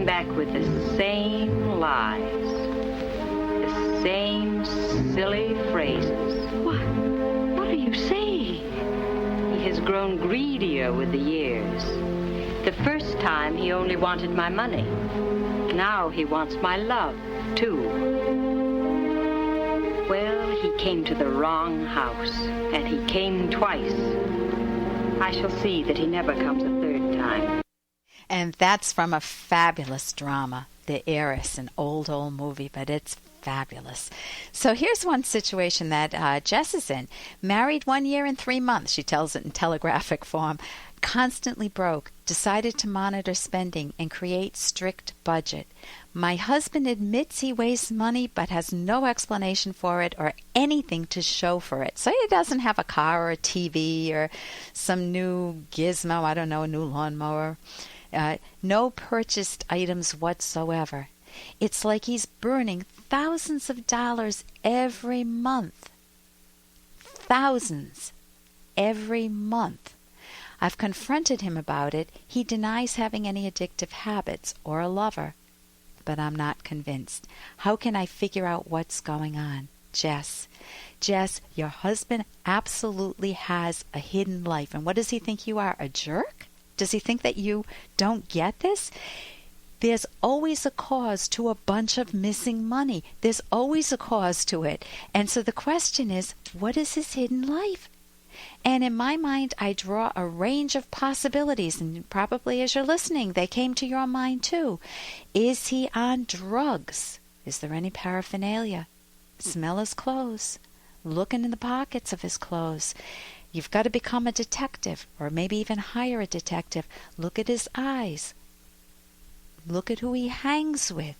back with the same lies, the same silly phrases. What are you saying? He has grown greedier with the years. The first time he only wanted my money. Now he wants my love, too. Well, he came to the wrong house, and he came twice. I shall see that he never comes a third time. And that's from a fabulous drama, The Heiress, an old movie, but it's fabulous. So here's one situation that Jess is in. Married 1 year and 3 months, she tells it in telegraphic form. Constantly broke, decided to monitor spending and create strict budget. My husband admits he wastes money but has no explanation for it or anything to show for it. So he doesn't have a car or a TV or some new gizmo, I don't know, a new lawnmower. No purchased items whatsoever. It's like he's burning thousands of dollars every month. Thousands every month. I've confronted him about it. He denies having any addictive habits or a lover, but I'm not convinced. How can I figure out what's going on? Jess, your husband absolutely has a hidden life. And what does he think you are, a jerk? Does he think that you don't get this? There's always a cause to a bunch of missing money. There's always a cause to it. And so the question is, what is his hidden life? And in my mind, I draw a range of possibilities, and probably as you're listening, they came to your mind too. Is he on drugs? Is there any paraphernalia? Smell his clothes. Looking in the pockets of his clothes. You've got to become a detective, or maybe even hire a detective. Look at his eyes. Look at who he hangs with.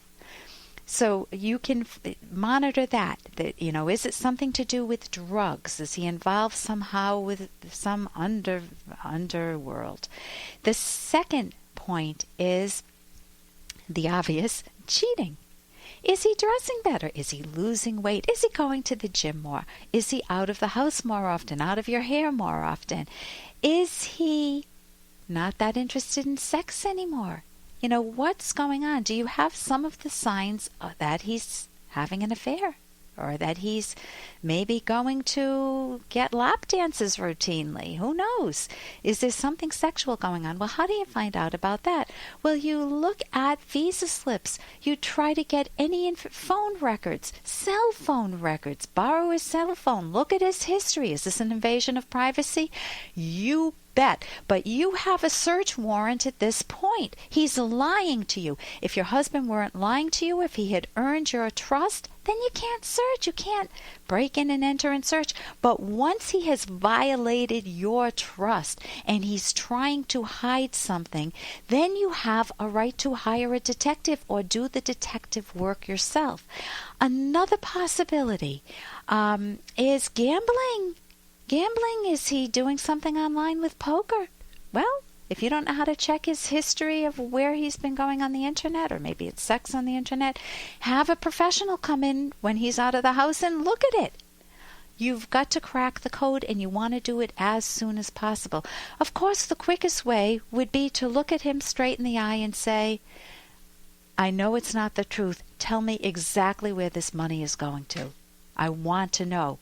So you can monitor that. Is it something to do with drugs? Is he involved somehow with some underworld? The second point is the obvious, cheating. Is he dressing better? Is he losing weight? Is he going to the gym more? Is he out of the house more often, out of your hair more often? Is he not that interested in sex anymore? What's going on? Do you have some of the signs that he's having an affair? Or that he's maybe going to get lap dances routinely? Who knows? Is there something sexual going on? Well, how do you find out about that? Well, you look at visa slips. You try to get any phone records, cell phone records. Borrow his cell phone. Look at his history. Is this an invasion of privacy? You bet. But you have a search warrant at this point. He's lying to you. If your husband weren't lying to you, if he had earned your trust, then you can't search. You can't break in and enter and search. But once he has violated your trust and he's trying to hide something, then you have a right to hire a detective or do the detective work yourself. Another possibility is gambling. Gambling, is he doing something online with poker? Well, if you don't know how to check his history of where he's been going on the internet, or maybe it's sex on the internet, have a professional come in when he's out of the house and look at it. You've got to crack the code, and you want to do it as soon as possible. Of course, the quickest way would be to look at him straight in the eye and say, I know it's not the truth. Tell me exactly where this money is going to. I want to know.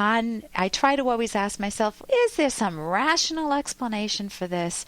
I try to always ask myself, is there some rational explanation for this?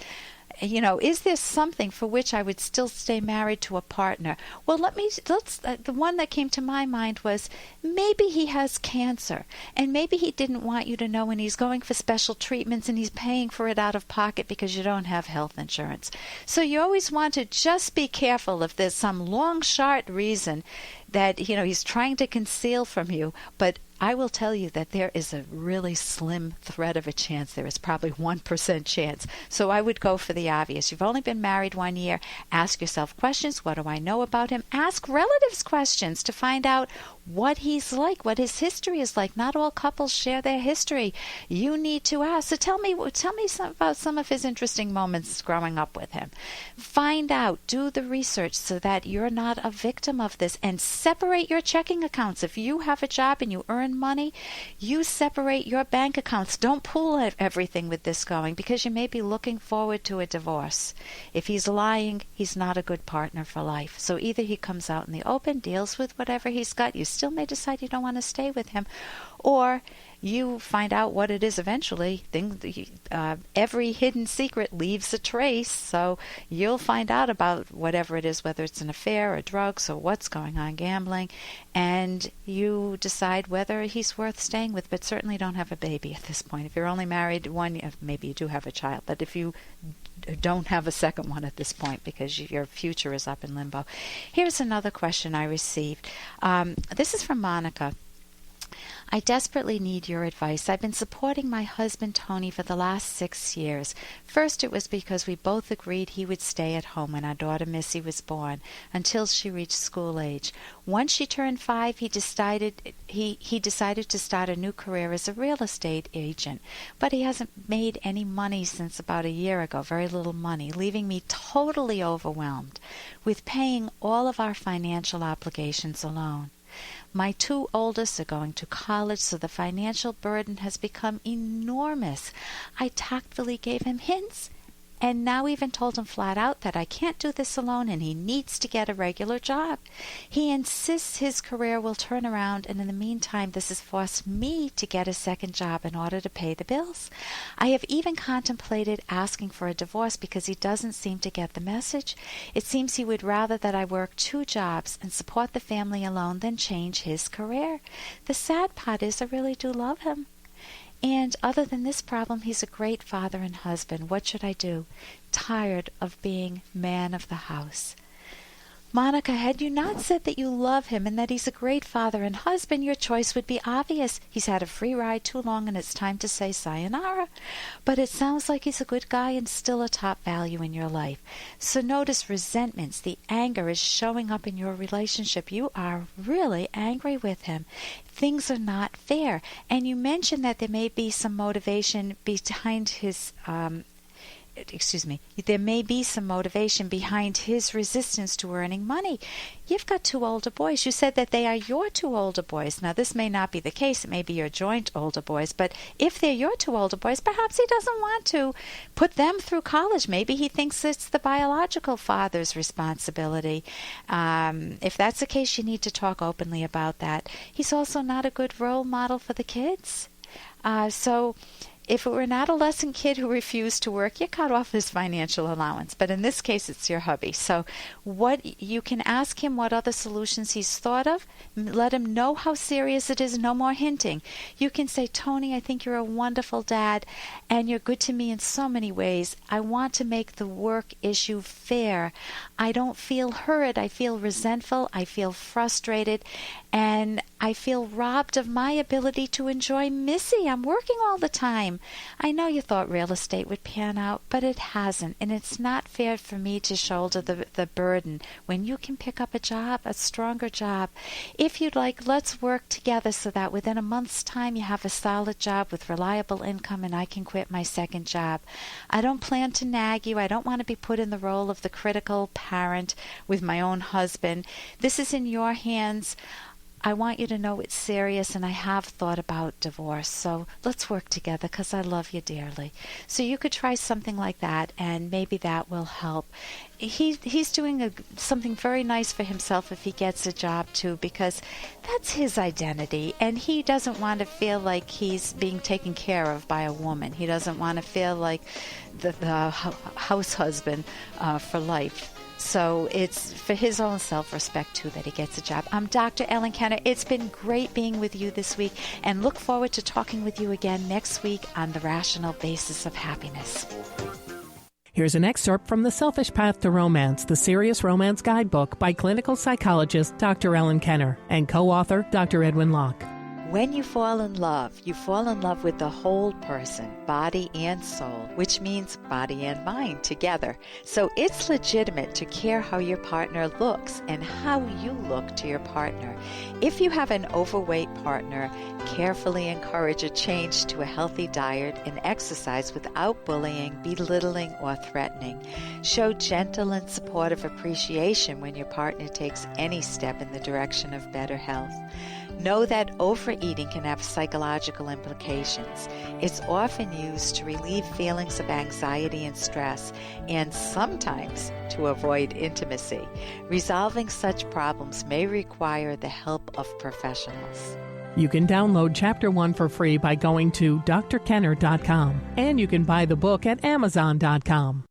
Is there something for which I would still stay married to a partner? Well, the one that came to my mind was maybe he has cancer, and maybe he didn't want you to know, and he's going for special treatments, and he's paying for it out of pocket because you don't have health insurance. So you always want to just be careful if there's some long shot reason that, he's trying to conceal from you, but I will tell you that there is a really slim thread of a chance. There is probably 1% chance. So I would go for the obvious. You've only been married 1 year. Ask yourself questions. What do I know about him? Ask relatives questions to find out what he's like, what his history is like. Not all couples share their history. You need to ask. So tell me about some of his interesting moments growing up with him. Find out. Do the research so that you're not a victim of this, and separate your checking accounts. If you have a job and you earn in money, you separate your bank accounts. Don't pool everything with this going, because you may be looking forward to a divorce. If he's lying, he's not a good partner for life. So either he comes out in the open, deals with whatever he's got. You still may decide you don't want to stay with him, or you find out what it is eventually. Every hidden secret leaves a trace, so you'll find out about whatever it is, whether it's an affair or drugs or what's going on, gambling, and you decide whether he's worth staying with, but certainly don't have a baby at this point. If you're only married one, maybe you do have a child, but if you don't have a second one at this point because your future is up in limbo. Here's another question I received. This is from Monica. I desperately need your advice. I've been supporting my husband, Tony, for the last 6 years. First, it was because we both agreed he would stay at home when our daughter Missy was born until she reached school age. Once she turned 5, he decided to start a new career as a real estate agent. But he hasn't made any money since about a year ago, very little money, leaving me totally overwhelmed with paying all of our financial obligations alone. My 2 oldest are going to college, so the financial burden has become enormous. I tactfully gave him hints, and now even told him flat out that I can't do this alone and he needs to get a regular job. He insists his career will turn around, and in the meantime this has forced me to get a second job in order to pay the bills. I have even contemplated asking for a divorce because he doesn't seem to get the message. It seems he would rather that I work 2 jobs and support the family alone than change his career. The sad part is I really do love him. And other than this problem, he's a great father and husband. What should I do? Tired of being man of the house. Monica, had you not said that you love him and that he's a great father and husband, your choice would be obvious. He's had a free ride too long and it's time to say sayonara. But it sounds like he's a good guy and still a top value in your life. So notice resentments, the anger is showing up in your relationship. You are really angry with him. Things are not fair. And you mentioned that there may be some motivation behind his there may be some motivation behind his resistance to earning money. You've got 2 older boys. You said that they are your 2 older boys. Now, this may not be the case. It may be your joint older boys. But if they're your 2 older boys, perhaps he doesn't want to put them through college. Maybe he thinks it's the biological father's responsibility. If that's the case, you need to talk openly about that. He's also not a good role model for the kids. So if it were an adolescent kid who refused to work, you cut off his financial allowance. But in this case, it's your hubby. So what you can ask him what other solutions he's thought of. Let him know how serious it is. No more hinting. You can say, Tony, I think you're a wonderful dad, and you're good to me in so many ways. I want to make the work issue fair. I don't feel heard. I feel resentful. I feel frustrated. And I feel robbed of my ability to enjoy Missy. I'm working all the time. I know you thought real estate would pan out, but it hasn't. And it's not fair for me to shoulder the burden when you can pick up a job, a stronger job. If you'd like, let's work together so that within a month's time you have a solid job with reliable income and I can quit my second job. I don't plan to nag you. I don't want to be put in the role of the critical parent with my own husband. This is in your hands. I want you to know it's serious, and I have thought about divorce. So let's work together because I love you dearly. So you could try something like that, and maybe that will help. He's doing something very nice for himself if he gets a job too, because that's his identity, and he doesn't want to feel like he's being taken care of by a woman. He doesn't want to feel like the house husband for life. So it's for his own self-respect, too, that he gets a job. I'm Dr. Ellen Kenner. It's been great being with you this week, and look forward to talking with you again next week on The Rational Basis of Happiness. Here's an excerpt from The Selfish Path to Romance, the Serious Romance Guidebook by clinical psychologist Dr. Ellen Kenner and co-author Dr. Edwin Locke. When you fall in love with the whole person, body and soul, which means body and mind together. So it's legitimate to care how your partner looks and how you look to your partner. If you have an overweight partner, carefully encourage a change to a healthy diet and exercise without bullying, belittling, or threatening. Show gentle and supportive appreciation when your partner takes any step in the direction of better health. Know that overeating can have psychological implications. It's often used to relieve feelings of anxiety and stress, and sometimes to avoid intimacy. Resolving such problems may require the help of professionals. You can download Chapter 1 for free by going to drkenner.com, and you can buy the book at amazon.com.